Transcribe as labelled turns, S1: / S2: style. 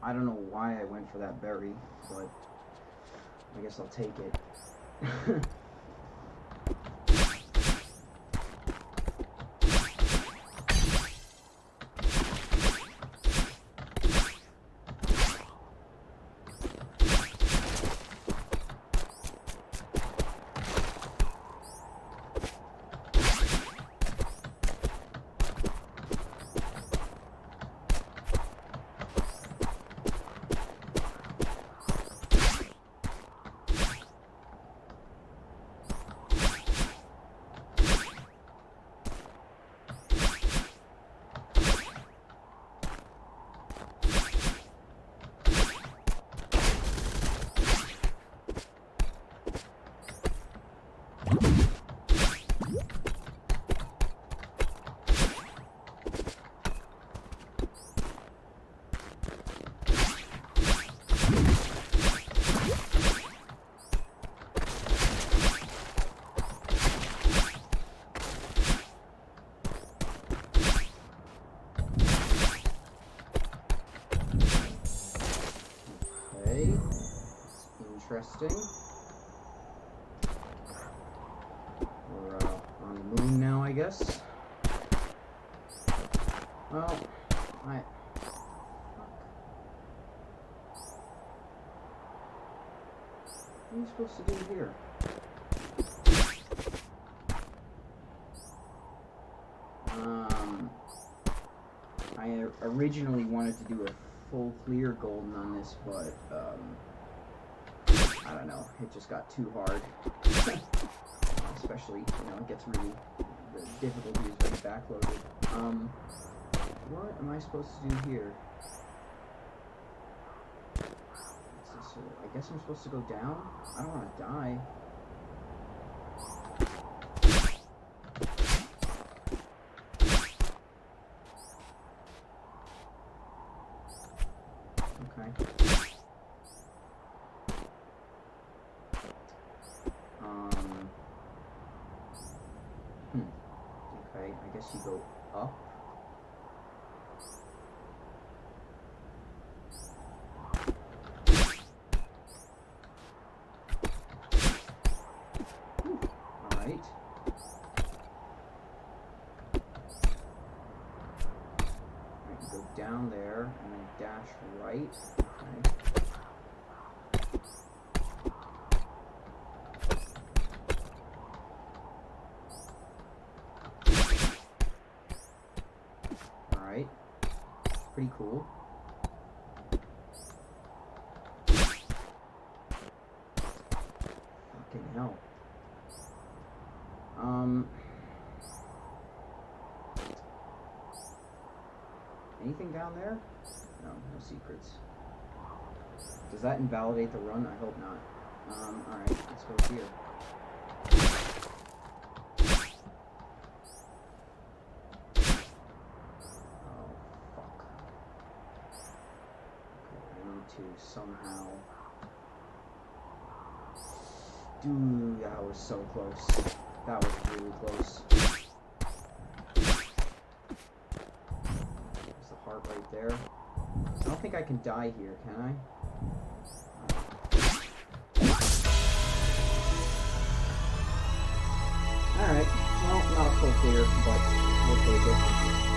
S1: I don't know why I went for that berry, but I guess I'll take it. Interesting. We're on the moon now, I guess. Well, fuck. What are you supposed to do here? I originally wanted to do a full clear golden on this, but I don't know, it just got too hard. Especially, it gets really, the difficulty is very backloaded. What am I supposed to do here? I guess I'm supposed to go down? I don't want to die. Okay. Okay, I guess you go up. Alright. Go down there and then dash right. Okay. Alright. Pretty cool. Fucking hell. Anything down there? No, no secrets. Does that invalidate the run? I hope not. Alright, let's go here. Oh, fuck. Okay, I need to somehow... Dude, that was so close. That was really close. There's the heart right there. I don't think I can die here, can I? Alright, well, not a full clear, but we'll take it.